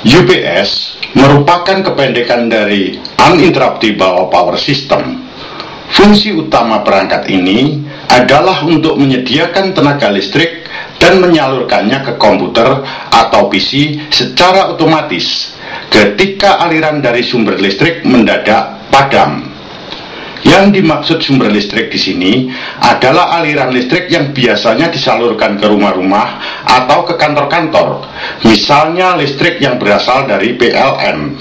UPS merupakan kependekan dari Uninterruptible Power System. Fungsi utama perangkat ini adalah untuk menyediakan tenaga listrik dan menyalurkannya ke komputer atau PC secara otomatis ketika aliran dari sumber listrik mendadak padam. Yang dimaksud sumber listrik di sini adalah aliran listrik yang biasanya disalurkan ke rumah-rumah atau ke kantor-kantor, misalnya listrik yang berasal dari PLN.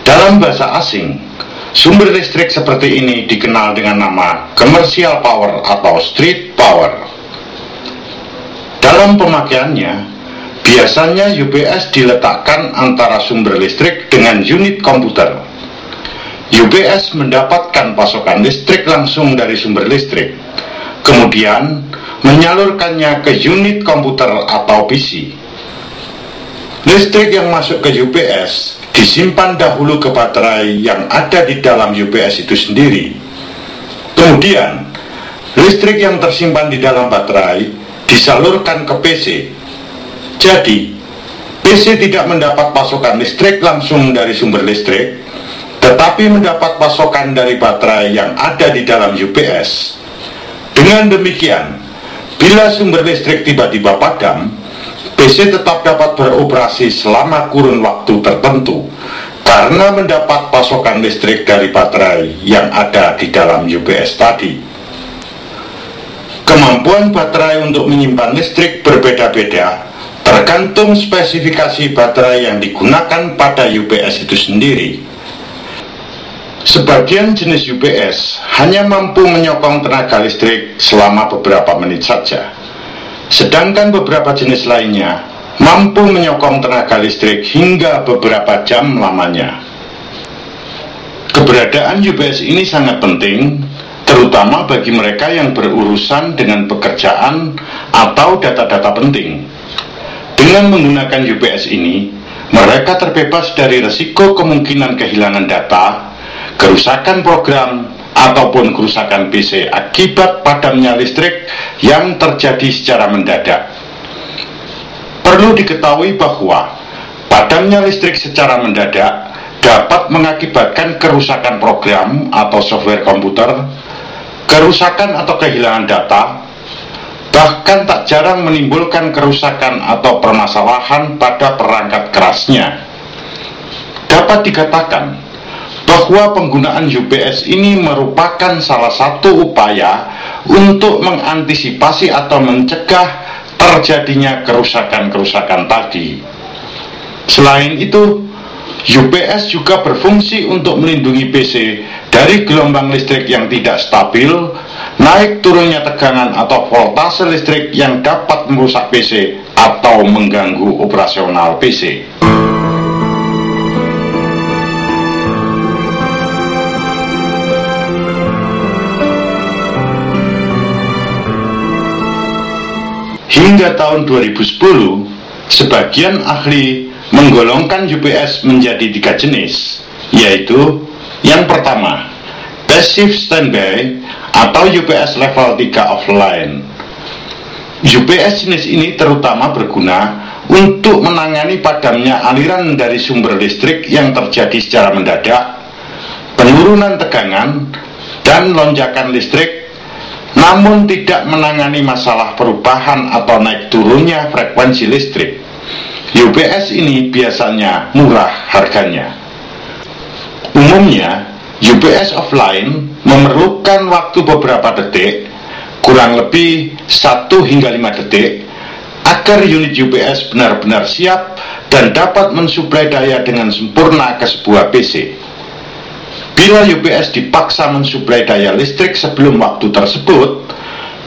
Dalam bahasa asing, sumber listrik seperti ini dikenal dengan nama commercial power atau street power. Dalam pemakaiannya, biasanya UPS diletakkan antara sumber listrik dengan unit komputer. UPS mendapatkan pasokan listrik langsung dari sumber listrik, kemudian menyalurkannya ke unit komputer atau PC. Listrik yang masuk ke UPS disimpan dahulu ke baterai yang ada di dalam UPS itu sendiri. Kemudian, listrik yang tersimpan di dalam baterai disalurkan ke PC. Jadi, PC tidak mendapat pasokan listrik langsung dari sumber listrik, tetapi mendapat pasokan dari baterai yang ada di dalam UPS. Dengan demikian, bila sumber listrik tiba-tiba padam, PC tetap dapat beroperasi selama kurun waktu tertentu karena mendapat pasokan listrik dari baterai yang ada di dalam UPS tadi. Kemampuan baterai untuk menyimpan listrik berbeda-beda tergantung spesifikasi baterai yang digunakan pada UPS itu sendiri. Sebagian jenis UPS hanya mampu menyokong tenaga listrik selama beberapa menit saja, sedangkan beberapa jenis lainnya mampu menyokong tenaga listrik hingga beberapa jam lamanya. Keberadaan UPS ini sangat penting, terutama bagi mereka yang berurusan dengan pekerjaan atau data-data penting. Dengan menggunakan UPS ini, mereka terbebas dari risiko kemungkinan kehilangan data, kerusakan program, ataupun kerusakan PC akibat padamnya listrik yang terjadi secara mendadak. Perlu diketahui bahwa padamnya listrik secara mendadak dapat mengakibatkan kerusakan program atau software komputer, kerusakan atau kehilangan data, bahkan tak jarang menimbulkan kerusakan atau permasalahan pada perangkat kerasnya. Dapat dikatakan bahwa penggunaan UPS ini merupakan salah satu upaya untuk mengantisipasi atau mencegah terjadinya kerusakan-kerusakan tadi. Selain itu, UPS juga berfungsi untuk melindungi PC dari gelombang listrik yang tidak stabil, naik turunnya tegangan atau voltase listrik yang dapat merusak PC atau mengganggu operasional PC. Hingga tahun 2010, sebagian ahli menggolongkan UPS menjadi 3 jenis, yaitu yang pertama, Passive Standby atau UPS level 3 offline. UPS jenis ini terutama berguna untuk menangani padamnya aliran dari sumber listrik yang terjadi secara mendadak, penurunan tegangan, dan lonjakan listrik, namun tidak menangani masalah perubahan atau naik turunnya frekuensi listrik. UPS ini biasanya murah harganya. Umumnya, UPS offline memerlukan waktu beberapa detik, kurang lebih 1 hingga 5 detik, agar unit UPS benar-benar siap dan dapat mensuplai daya dengan sempurna ke sebuah PC. Bila UPS dipaksa mensuplai daya listrik sebelum waktu tersebut,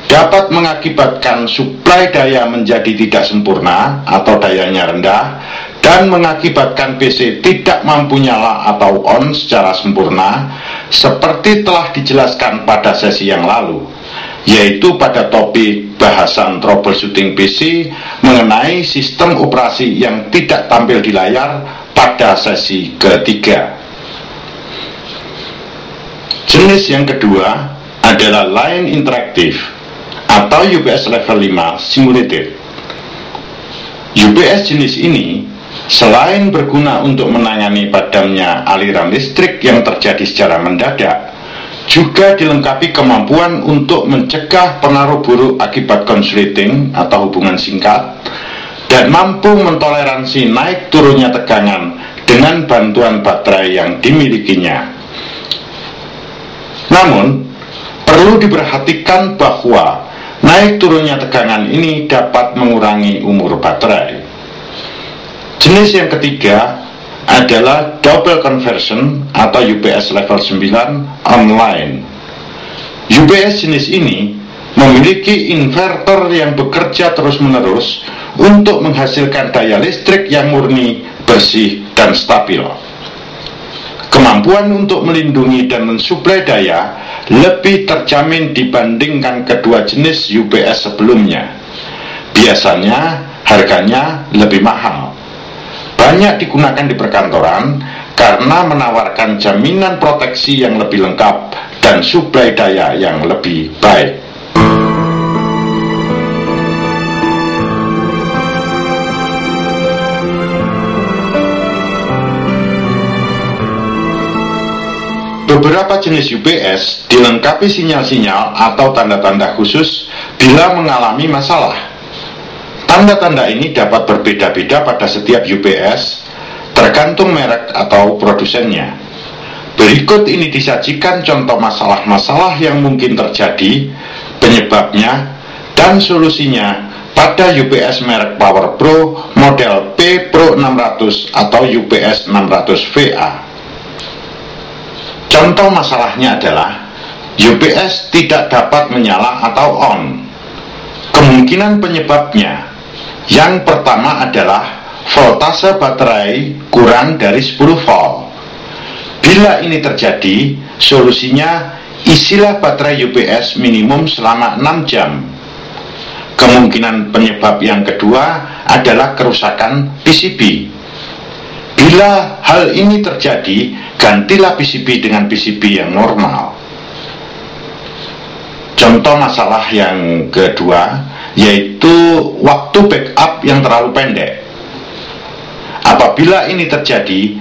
dapat mengakibatkan suplai daya menjadi tidak sempurna atau dayanya rendah, dan mengakibatkan PC tidak mampu nyala atau on secara sempurna, seperti telah dijelaskan pada sesi yang lalu, yaitu pada topik bahasan troubleshooting PC mengenai sistem operasi yang tidak tampil di layar pada sesi ketiga. Jenis yang kedua adalah Line Interactive atau UPS level 5 Simulated. UPS jenis ini selain berguna untuk menangani padamnya aliran listrik yang terjadi secara mendadak, juga dilengkapi kemampuan untuk mencegah pengaruh buruk akibat konsleting atau hubungan singkat, dan mampu mentoleransi naik turunnya tegangan dengan bantuan baterai yang dimilikinya. Namun, perlu diperhatikan bahwa naik turunnya tegangan ini dapat mengurangi umur baterai. Jenis yang ketiga adalah Double Conversion atau UPS level 9 online. UPS jenis ini memiliki inverter yang bekerja terus-menerus untuk menghasilkan daya listrik yang murni, bersih, dan stabil. Kemampuan untuk melindungi dan mensuplai daya lebih terjamin dibandingkan kedua jenis UPS sebelumnya. Biasanya harganya lebih mahal. Banyak digunakan di perkantoran karena menawarkan jaminan proteksi yang lebih lengkap dan suplai daya yang lebih baik. Beberapa jenis UPS dilengkapi sinyal-sinyal atau tanda-tanda khusus bila mengalami masalah. Tanda-tanda ini dapat berbeda-beda pada setiap UPS, tergantung merek atau produsennya. Berikut ini disajikan contoh masalah-masalah yang mungkin terjadi, penyebabnya, dan solusinya pada UPS merek PowerPro model P Pro 600 atau UPS 600VA. Contoh masalahnya adalah UPS tidak dapat menyala atau on. Kemungkinan penyebabnya, yang pertama adalah voltase baterai kurang dari 10 volt. Bila ini terjadi, solusinya isilah baterai UPS minimum selama 6 jam. Kemungkinan penyebab yang kedua adalah kerusakan PCB. Bila hal ini terjadi, gantilah PCB dengan PCB yang normal. Contoh masalah yang kedua yaitu waktu backup yang terlalu pendek. Apabila ini terjadi,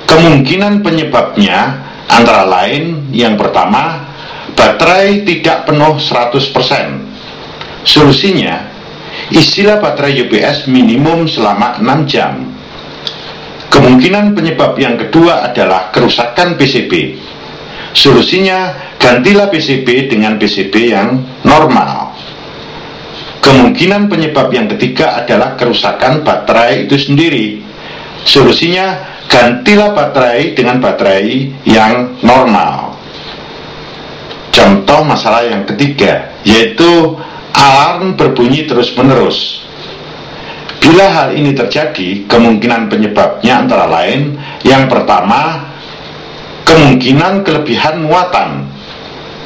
kemungkinan penyebabnya antara lain yang pertama, baterai tidak penuh 100%. Solusinya, isilah baterai UPS minimum selama 6 jam. Kemungkinan penyebab yang kedua adalah kerusakan PCB. Solusinya, gantilah PCB dengan PCB yang normal. Kemungkinan penyebab yang ketiga adalah kerusakan baterai itu sendiri. Solusinya, gantilah baterai dengan baterai yang normal. Contoh masalah yang ketiga yaitu alarm berbunyi terus-menerus. Bila hal ini terjadi, kemungkinan penyebabnya antara lain yang pertama, kemungkinan kelebihan muatan.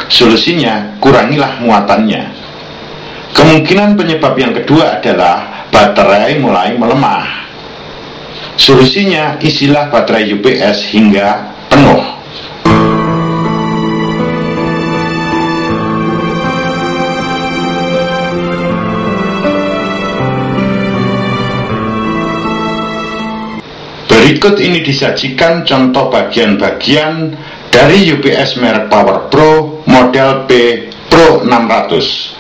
Solusinya, kurangilah muatannya. Kemungkinan penyebab yang kedua adalah baterai mulai melemah. Solusinya, isilah baterai UPS hingga penuh. Berikut ini disajikan contoh bagian-bagian dari UPS merek PowerPro model P Pro 600.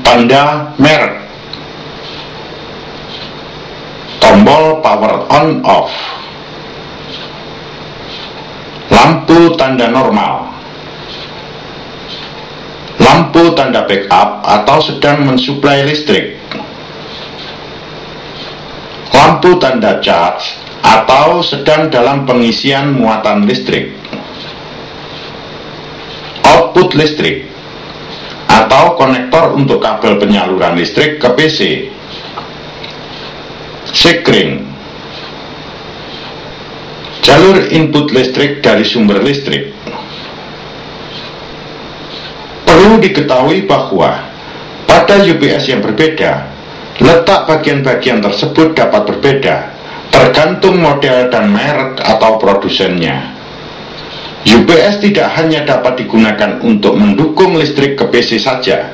Tanda merek, tombol power on off, lampu tanda normal, lampu tanda backup atau sedang mensuplai listrik, lampu tanda charge atau sedang dalam pengisian muatan listrik, output listrik atau konektor untuk kabel penyaluran listrik ke PC, Sekring, jalur input listrik dari sumber listrik. Perlu diketahui bahwa pada UPS yang berbeda, letak bagian-bagian tersebut dapat berbeda tergantung model dan merek atau produsennya. UPS tidak hanya dapat digunakan untuk mendukung listrik ke PC saja,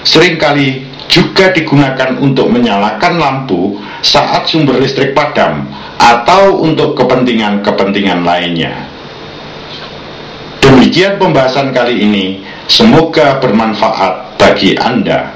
seringkali juga digunakan untuk menyalakan lampu saat sumber listrik padam atau untuk kepentingan-kepentingan lainnya. Demikian pembahasan kali ini, semoga bermanfaat bagi Anda.